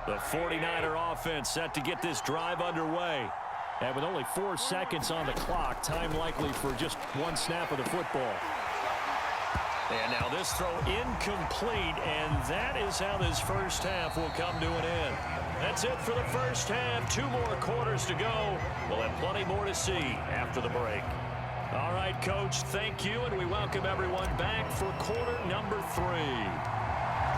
The 49er offense set to get this drive underway. And with only 4 seconds on the clock, time likely for just one snap of the football. And now this throw incomplete, and that is how this first half will come to an end. That's it for the first half. 2 more quarters to go. We'll have plenty more to see after the break. All right, Coach, thank you, and we welcome everyone back for quarter number 3.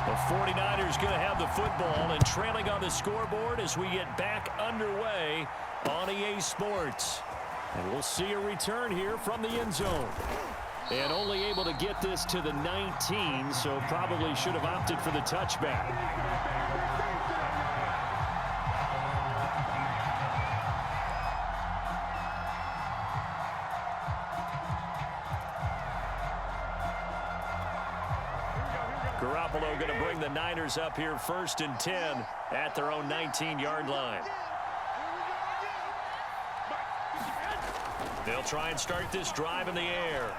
The 49ers going to have the football and trailing on the scoreboard as we get back underway on EA Sports. And we'll see a return here from the end zone. And only able to get this to the 19, so probably should have opted for the touchback. Garoppolo going to bring the Niners up here 1st and 10 at their own 19-yard line. They'll try and start this drive in the air.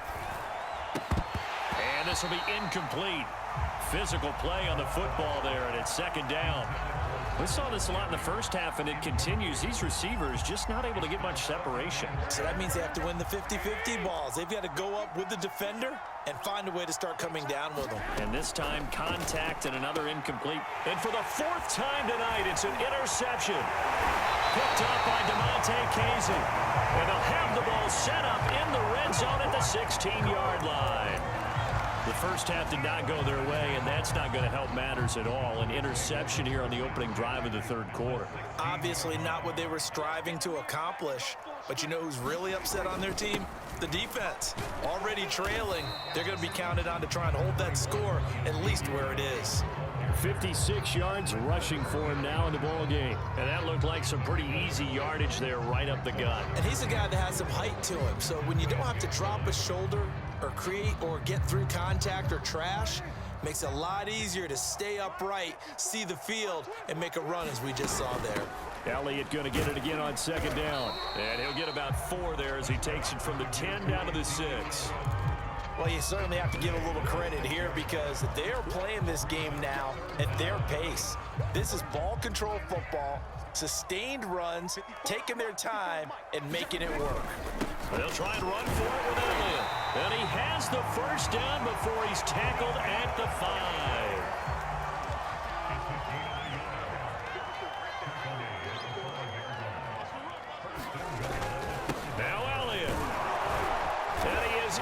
And this will be incomplete. Physical play on the football there, and it's 2nd down. We saw this a lot in the first half, and it continues. These receivers just not able to get much separation. So that means they have to win the 50-50 balls. They've got to go up with the defender and find a way to start coming down with them. And this time, contact and another incomplete. And for the 4th time tonight, it's an interception. Picked up by DeMonte Casey. And they'll have the ball set up in the red zone at the 16-yard line. The first half did not go their way, and that's not going to help matters at all. An interception here on the opening drive of the 3rd quarter. Obviously not what they were striving to accomplish. But you know who's really upset on their team? The defense. Already trailing. They're going to be counted on to try and hold that score at least where it is. 56 yards rushing for him now in the ball game. And that looked like some pretty easy yardage there right up the gut. And he's a guy that has some height to him. So when you don't have to drop a shoulder or create or get through contact or trash, makes it a lot easier to stay upright, see the field, and make a run as we just saw there. Elliott going to get it again on 2nd down. And he'll get about 4 there as he takes it from the 10 down to the 6. Well, you certainly have to give a little credit here because they're playing this game now at their pace. This is ball control football, sustained runs, taking their time, and making it work. They'll try and run for it with Elliott. And he has the 1st down before he's tackled at the 5.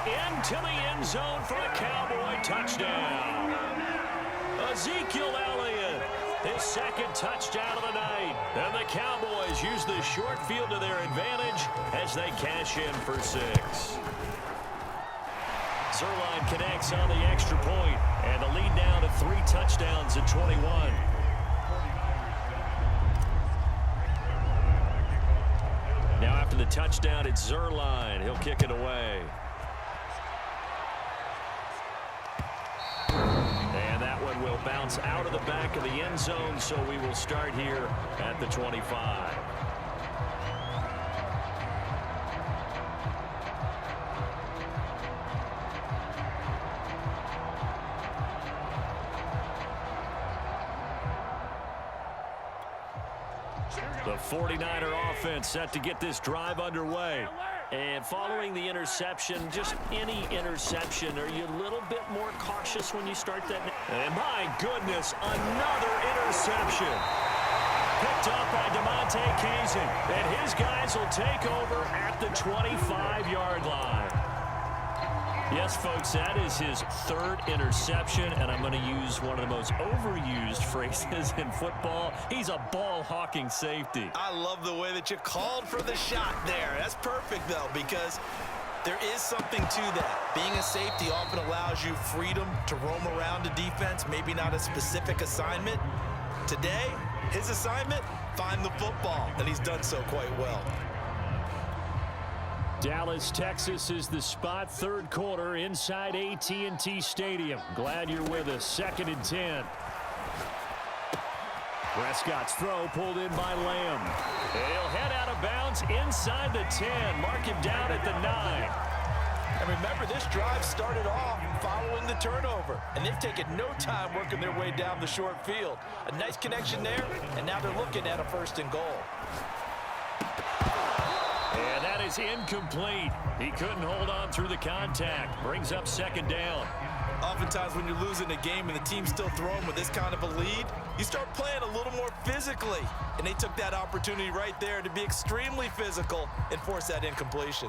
Into the end zone for a Cowboy touchdown. Ezekiel Elliott, his 2nd touchdown of the night. And the Cowboys use the short field to their advantage as they cash in for 6. Zerline connects on the extra point, and the lead now to 3 touchdowns at 21. Now after the touchdown, it's Zerline. He'll kick it away. Will bounce out of the back of the end zone, so we will start here at the 25. The 49er offense set to get this drive underway. And following the interception, just any interception, are you a little bit more cautious when you start that? And my goodness, another interception. Picked up by DeMonte Casey. And his guys will take over at the 25-yard line. Yes, folks, that is his 3rd interception, and I'm going to use one of the most overused phrases in football. He's a ball-hawking safety. I love the way that you called for the shot there. That's perfect, though, because there is something to that. Being a safety often allows you freedom to roam around a defense, maybe not a specific assignment. Today, his assignment, find the football, and he's done so quite well. Dallas, Texas is the spot. 3rd quarter inside AT&T Stadium. Glad you're with us. 2nd and 10. Prescott's throw pulled in by Lamb. He'll head out of bounds inside the 10. Mark him down at the 9. I mean, remember, this drive started off following the turnover, and they've taken no time working their way down the short field. A nice connection there, and now they're looking at a 1st and goal. And that is incomplete. He couldn't hold on through the contact. Brings up 2nd down. Oftentimes when you're losing a game and the team's still throwing with this kind of a lead, you start playing a little more physically. And they took that opportunity right there to be extremely physical and force that incompletion.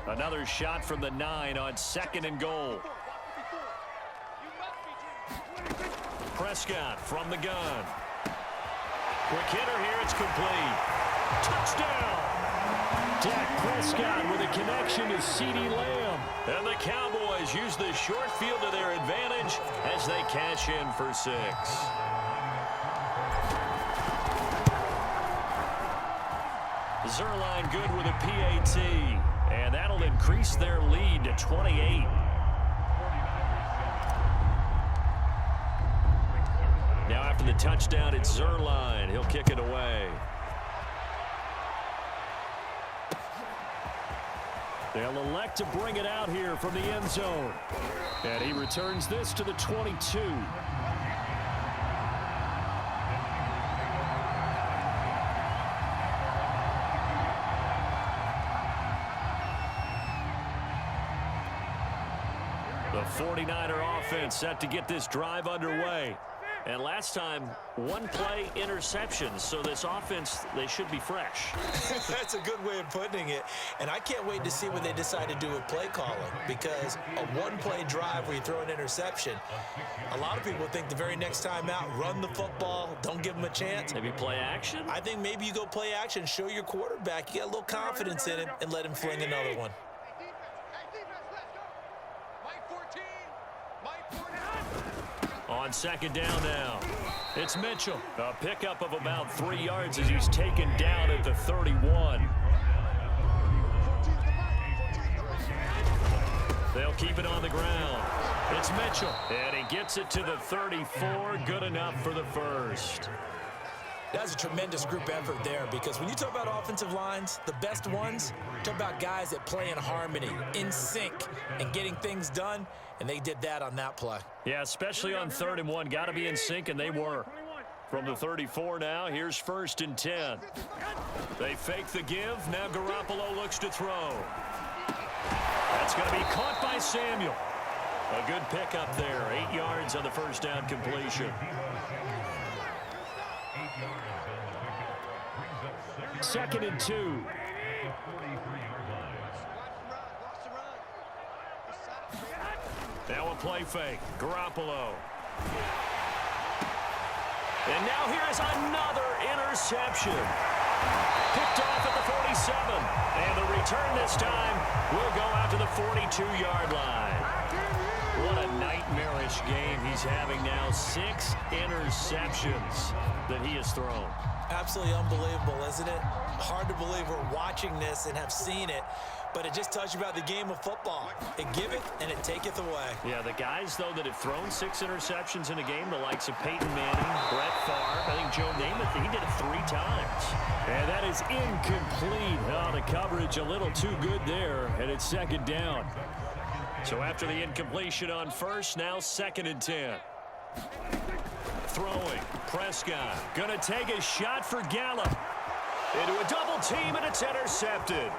Another shot from the 9 on 2nd and goal. Prescott from the gun. Quick hitter here, it's complete. Touchdown! Dak Prescott with a connection to CeeDee Lamb. And the Cowboys use the short field to their advantage as they cash in for 6. Zerline good with a PAT. And that'll increase their lead to 28. Now after the touchdown, it's Zerline. He'll kick it away. They'll elect to bring it out here from the end zone. And he returns this to the 22. The 49er offense set to get this drive underway. And last time, 1 play interceptions. So this offense, they should be fresh. That's a good way of putting it. And I can't wait to see what they decide to do with play calling. Because a 1-play drive where you throw an interception, a lot of people think the very next time out, run the football, don't give them a chance. Maybe play action? I think maybe you go play action, show your quarterback, you get a little confidence in him, and let him fling another one. On 2nd down now, it's Mitchell. A pickup of about 3 yards as he's taken down at the 31. They'll keep it on the ground. It's Mitchell, and he gets it to the 34. Good enough for the 1st. That's a tremendous group effort there, because when you talk about offensive lines, the best ones, talk about guys that play in harmony, in sync, and getting things done, and they did that on that play. Yeah, especially on 3rd and 1. Got to be in sync, and they were. From the 34 now, here's 1st and 10. They fake the give. Now Garoppolo looks to throw. That's going to be caught by Samuel. A good pickup there. 8 yards on the 1st down completion. 2nd and 2. Now a play fake. Garoppolo. And now here is another interception. Picked off at the 47. And the return this time will go out to the 42-yard line. What a nightmarish game he's having now. 6 interceptions that he has thrown. Absolutely unbelievable, isn't it? Hard to believe we're watching this and have seen it, but it just tells you about the game of football. It giveth and it taketh away. Yeah, the guys, though, that have thrown 6 interceptions in a game, the likes of Peyton Manning, Brett Favre, I think Joe Namath, he did it 3 times. And that is incomplete. Oh, the coverage a little too good there, and it's 2nd down. So after the incompletion on 1st, now 2nd and 10. Throwing, Prescott, gonna take a shot for Gallup. Into a double team, and it's intercepted.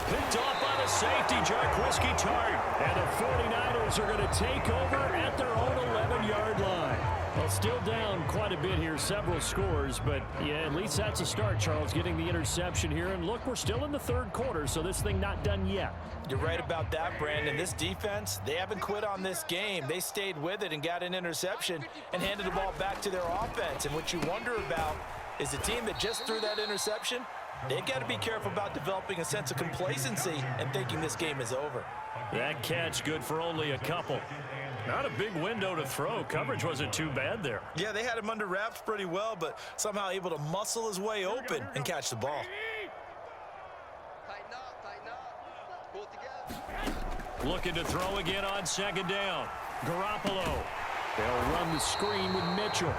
Picked off by the safety, Jarquiski Tart. And the 49ers are gonna take over at their own 11-yard line. Well, still down quite a bit here, several scores, but yeah, at least that's a start, Charles, getting the interception here. And look, we're still in the 3rd quarter, so this thing not done yet. You're right about that, Brandon. This defense, they haven't quit on this game. They stayed with it and got an interception and handed the ball back to their offense. And what you wonder about is the team that just threw that interception, they've got to be careful about developing a sense of complacency and thinking this game is over. That catch good for only a couple. Not a big window to throw. Coverage wasn't too bad there. Yeah, they had him under wraps pretty well, but somehow able to muscle his way open and catch the ball. Looking to throw again on 2nd down. Garoppolo. They'll run the screen with Mitchell.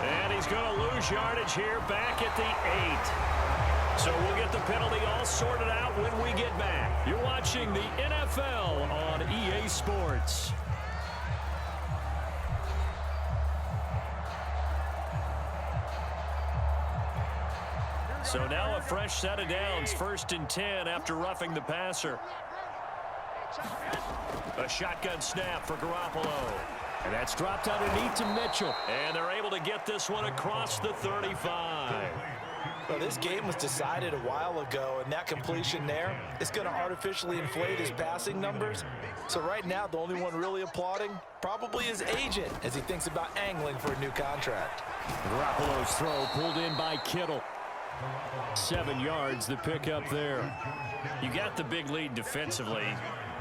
And he's going to lose yardage here back at the 8. So we'll get the penalty all sorted out when we get back. You're watching watching the NFL on EA Sports. So now a fresh set of downs, 1st and 10 after roughing the passer. A shotgun snap for Garoppolo. And that's dropped underneath to Mitchell. And they're able to get this one across the 35. Well, this game was decided a while ago, and that completion there is going to artificially inflate his passing numbers. So right now, the only one really applauding probably his agent as he thinks about angling for a new contract. Garoppolo's throw pulled in by Kittle. 7 yards, the pickup there. You got the big lead defensively.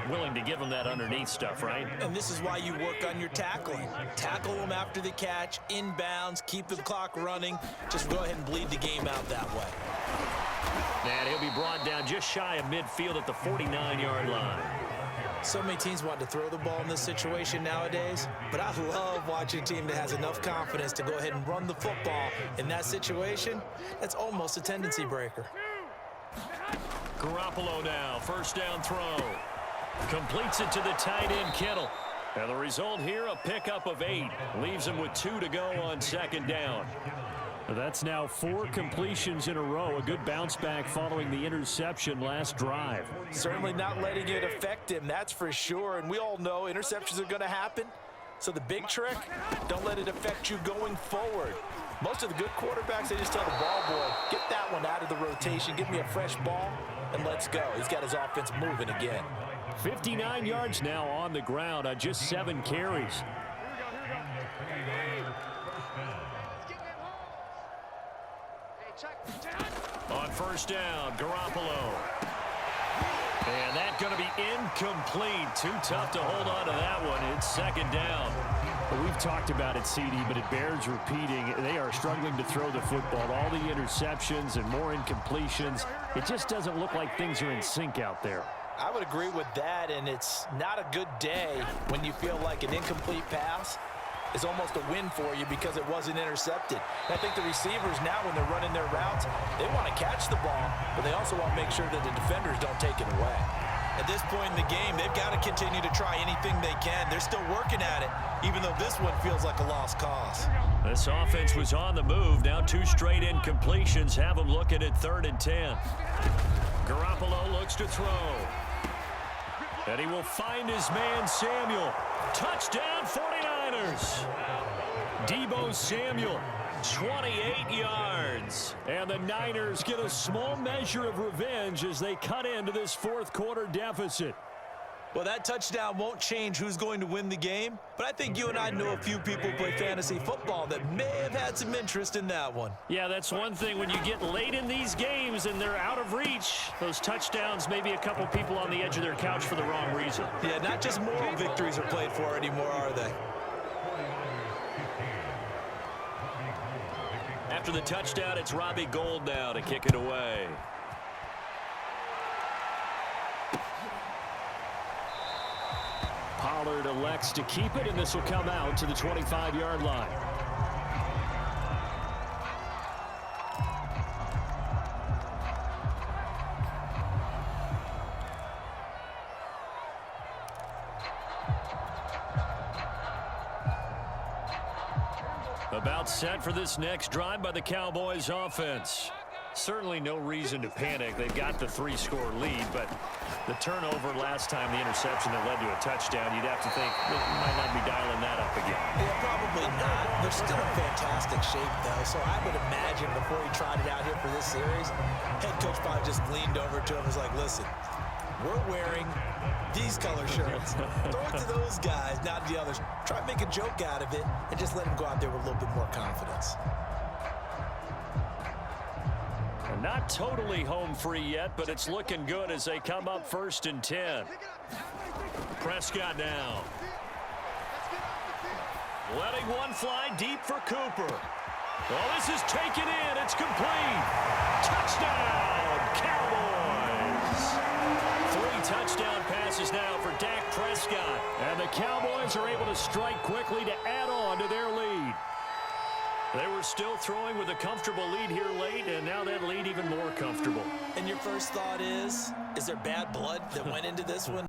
Willing to give them that underneath stuff, right? And this is why you work on your tackling. Tackle them after the catch, inbounds, keep the clock running. Just go ahead and bleed the game out that way. And he'll be brought down just shy of midfield at the 49-yard line. So many teams want to throw the ball in this situation nowadays, but I love watching a team that has enough confidence to go ahead and run the football. In that situation, that's almost a tendency breaker. Garoppolo now, 1st down throw. Completes it to the tight end, Kittle. And the result here, a pickup of 8. Leaves him with 2 to go on 2nd down. That's now 4 completions in a row. A good bounce back following the interception last drive. Certainly not letting it affect him, that's for sure. And we all know interceptions are going to happen. So the big trick, don't let it affect you going forward. Most of the good quarterbacks, they just tell the ball boy, get that one out of the rotation, give me a fresh ball, and let's go. He's got his offense moving again. 59 yards now on the ground on just 7 carries. On 1st down, Garoppolo. And that's going to be incomplete. Too tough to hold on to that one. It's 2nd down. Well, we've talked about it, CD, but it bears repeating. They are struggling to throw the football. All the interceptions and more incompletions. It just doesn't look like things are in sync out there. I would agree with that, and it's not a good day when you feel like an incomplete pass is almost a win for you because it wasn't intercepted. And I think the receivers now, when they're running their routes, they want to catch the ball, but they also want to make sure that the defenders don't take it away. At this point in the game, they've got to continue to try anything they can. They're still working at it, even though this one feels like a lost cause. This offense was on the move. Now 2 straight incompletions have them looking at 3rd and 10. Garoppolo looks to throw. And he will find his man, Samuel. Touchdown, 49ers. Deebo Samuel, 28 yards. And the Niners get a small measure of revenge as they cut into this 4th quarter deficit. Well, that touchdown won't change who's going to win the game, but I think you and I know a few people who play fantasy football that may have had some interest in that one. Yeah, that's one thing. When you get late in these games and they're out of reach, those touchdowns, maybe a couple people on the edge of their couch for the wrong reason. Yeah, not just moral victories are played for anymore, are they? After the touchdown, it's Robbie Gould now to kick it away. Pollard elects to keep it, and this will come out to the 25-yard line. About set for this next drive by the Cowboys offense. Certainly no reason to panic. They've got the 3-score lead, but the turnover last time, the interception that led to a touchdown, you'd have to think they might not be dialing that up again. Yeah, probably not. They're still in fantastic shape, though, so I would imagine before he trotted out here for this series, head coach probably just leaned over to him and was like, listen, we're wearing these color shirts. Throw it to those guys, not the others. Try to make a joke out of it and just let him go out there with a little bit more confidence. Not totally home free yet, but it's looking good as they come up 1st and 10. Prescott now. Letting one fly deep for Cooper. Well, this is taken in. It's complete. Touchdown, Cowboys. 3 touchdown passes now for Dak Prescott. And the Cowboys are able to strike quickly to add on to their lead. They were still throwing with a comfortable lead here late, and now that lead even more comfortable. And your first thought is there bad blood that went into this one?